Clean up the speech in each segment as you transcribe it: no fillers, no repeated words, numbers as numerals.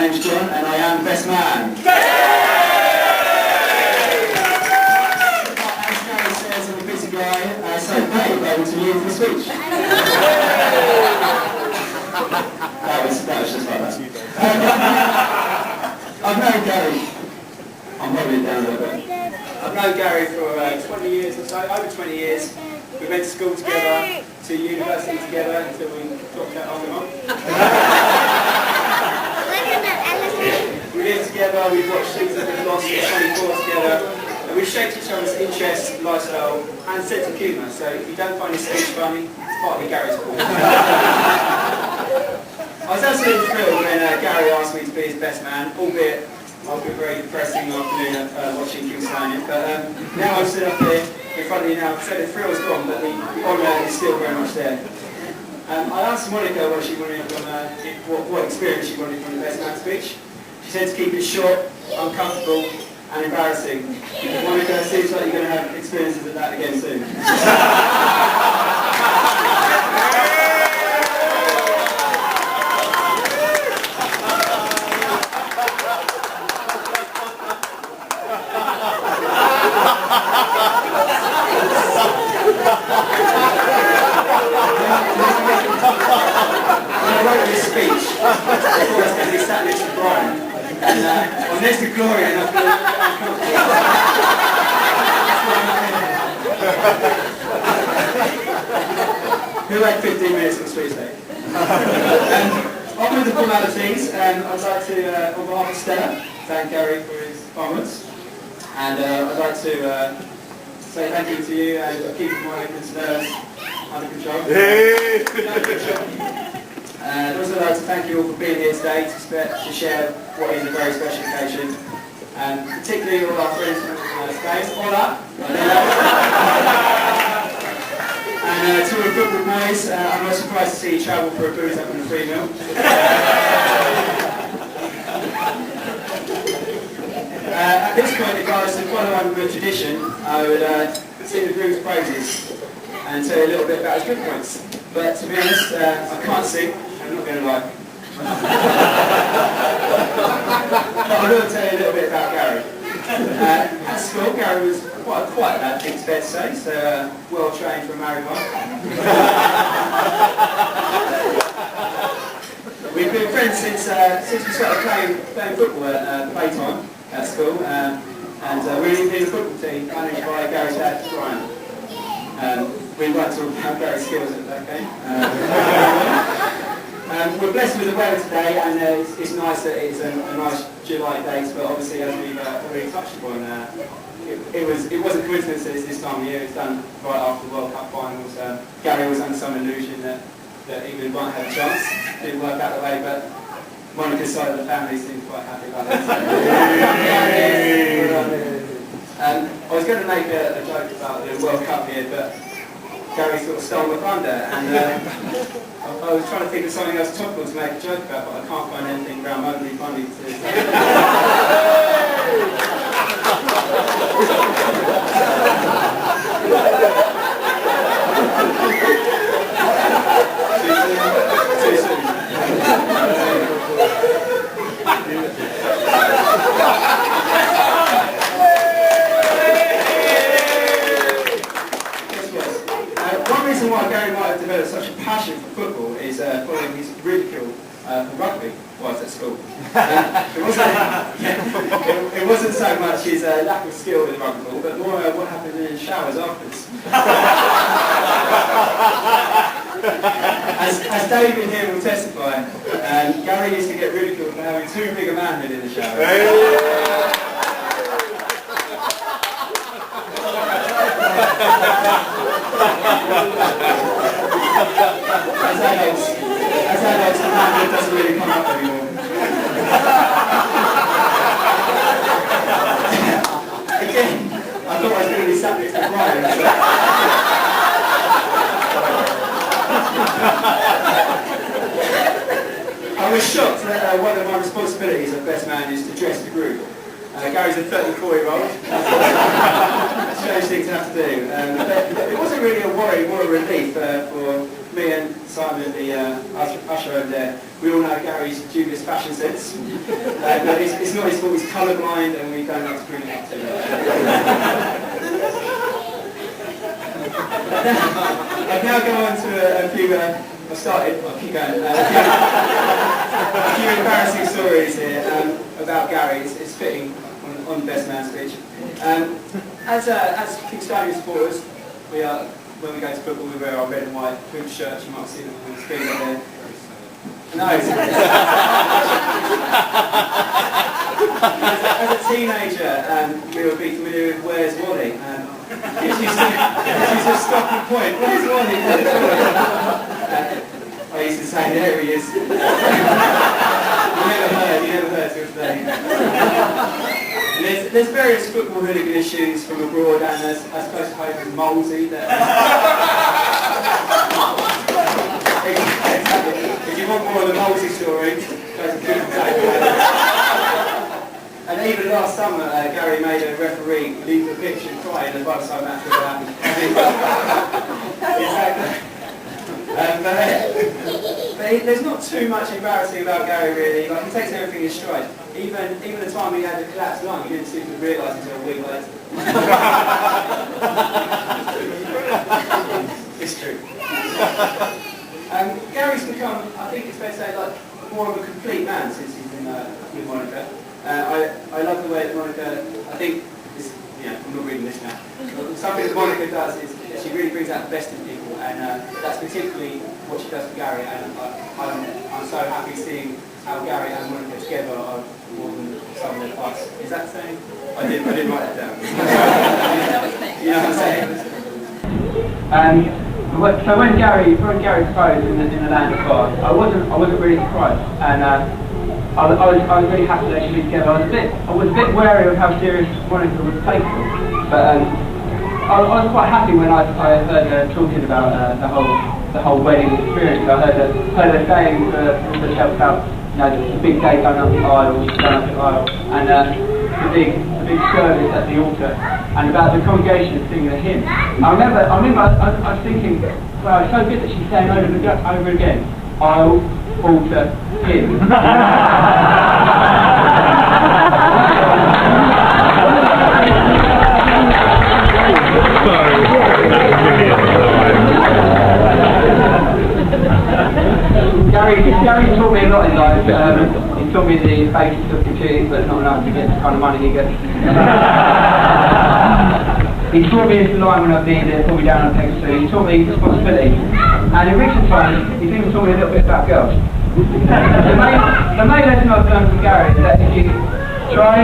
name's John and I am best man. As Gary says, I'm a busy guy, so Dave, over to you for the speech. that was just like that. I've known Gary. I'm holding it down a little bit. I've known Gary for 20 years or so, over 20 years. We went to school together, to university together until we dropped out on and on. We lived together, we watched seasons of Lost and 24 together, and we shaped each other's interests, lifestyle and sense of humour, so if you don't find his speech funny, it's partly Gary's fault. I was absolutely thrilled when Gary asked me to be his best man, albeit after a very depressing afternoon watching King's Landing, but now I've stood up here in front of you now, so the thrill's gone, but the honour is still very much there. I asked Monica what she wanted from, what experience she wanted from the best man speech. She said to keep it short, uncomfortable and embarrassing. Monica, it seems like you're going to have experiences of that again soon. I wrote this speech before I was going to be sat next to Brian, and I was next to Gloria, and I feel uncomfortable. Who had 15 minutes on speech day? On with the formalities, I'd like to, on behalf of Stella, thank Gary for his comments, and I'd like to say thank you to you and keeping my nerves under control. I'd also like to thank you all for being here today to share what is a very special occasion, and particularly all our friends from Spain. Hola! And to the football boys, I'm not surprised to see you travel for a booze up and a free meal. At this point, if I was to follow on with tradition, I would sing the group's praises and tell you a little bit about his good points. But to be honest, I can't sing, I'm not going to lie. But I will tell you a little bit about Gary. At school, Gary was quite a quiet lad, I think it's fair to say, so well trained for a married life. We've been friends since we started playing football at playtime at school, and we're in the football team managed by Gary's dad, Brian. We won't talk about Gary's skills at that game. We're blessed with the weather today, and it's nice that it's a nice July date, but obviously as we've already touched upon, it wasn't coincidence that it's this time of year. It's done right after the World Cup finals. Gary was under some illusion that England might have a chance. Didn't work out the way, but Monica's side of the family seemed quite happy about that. I was going to make a joke about the World Cup here, but Gary sort of stole my thunder, and I was trying to think of something else topical to make a joke about, but I can't find anything remotely funny to say. Too soon. One reason why Gary might have developed such a passion for football is following his ridicule for rugby whilst at school. It wasn't so much his lack of skill with the rugby ball, but more what happened in the showers afterwards. As David here will testify, Gary used to get ridiculed for having too big a manhood in the shower. As adults, the manhood doesn't really come up anymore. Again, I thought I was going to be sat next to Brian. I was shocked that one of my responsibilities as best man is to dress the group. Gary's a 34-year-old. Strange thing to have to do. But it wasn't really a worry, more a relief for me and Simon at the usher over there, we all know Gary's dubious fashion sense. But it's not his fault, he's colourblind and we don't like to bring it up to him. I've now gone on to a few, I'll keep going. A few embarrassing stories here about Gary. It's fitting on Best Man speech. As King's Stadium supporters, we are, when we go to football, we wear our red and white hoop shirts. You might see them on the screen up there. No, as a teenager, we would be familiar with Where's Wally? It's just a stopping point. Where's Wally? I used to say, there he is. You never heard till today. There's various football hooligan issues from abroad, and as close to home as Molesey. If you want more of the Molesey story, go to Google. And even last summer, Gary made a referee leave the pitch and cry in the Barcelona match that happened. Exactly. But there's not too much embarrassing about Gary really. Like, he takes everything in stride. Even the time he had a collapsed lung, he didn't seem to realise until a week later. It's true. Gary's become, I think it's fair to say, like more of a complete man since he's been with Monica. I love the way that Monica, I think, I'm not reading this now. Something that Monica does is she really brings out the best in people, and that's particularly what she does for Gary, and I'm so happy seeing how Gary and Monica together are more than some of their parts. Is that saying? I didn't write that down. You know what I'm saying? So when Gary proposed in the land of God, I wasn't really surprised, and I was really happy they should be together. I was a bit wary of how serious Monica would take it, but I was quite happy when I heard her talking about the whole wedding experience. I heard her saying to herself about the big day going up the aisle, and the big service at the altar, and about the congregation singing a hymn. I remember I was thinking, wow, it's so good that she's saying over again, aisle, altar, hymn. Gary taught me a lot in life. He taught me the basics of computing, but not enough to get the kind of money he gets. He taught me into line when I needed it, put me down on things too. He taught me responsibility. And in recent times, he's even taught me a little bit about girls. The main lesson I've learned from Gary is that if you try.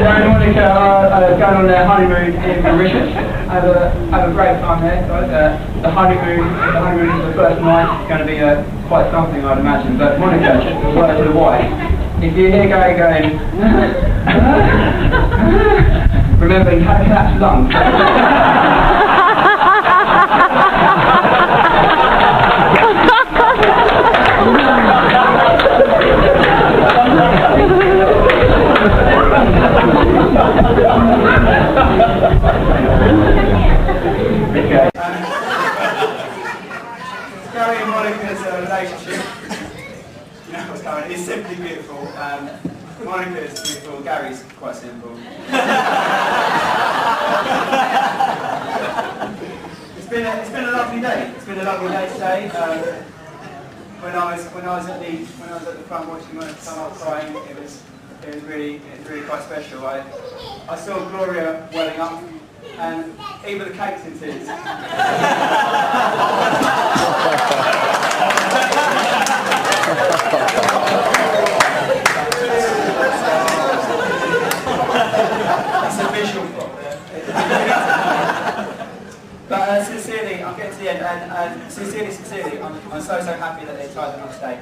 Gary and Monica are going on their honeymoon in Mauritius. Have a great time there, guys. The honeymoon is the first night. It's going to be quite something, I'd imagine. But Monica, just a word to the wife. If you hear Gary going, remember he had a collapsed lung. Gary and Monica's relationship, you know what's going on, is simply beautiful. Monica is beautiful, Gary's quite simple. It's been a lovely day. It's been a lovely day today. When I was at the front watching Monica come up crying, it was really quite special. I saw Gloria welling up, and even the cake's in tears. It's a visual prop there. But sincerely, I'm getting to the end, and sincerely, I'm so happy that they tied the knot today.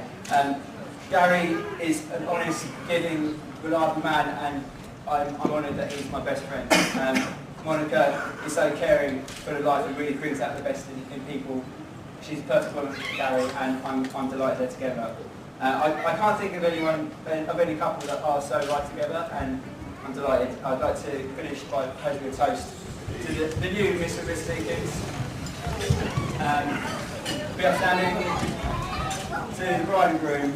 Gary is an honest, giving, reliable man, and I'm honoured that he's my best friend. Monica is so caring, full of life, and really brings out the best in people. She's a perfect woman for Gary, and I'm delighted they're together. I can't think of any couple that are so right together, and I'm delighted. I'd like to finish by posing a toast to the new Mr. and Mrs. Deakins. Be upstanding to the bride and groom.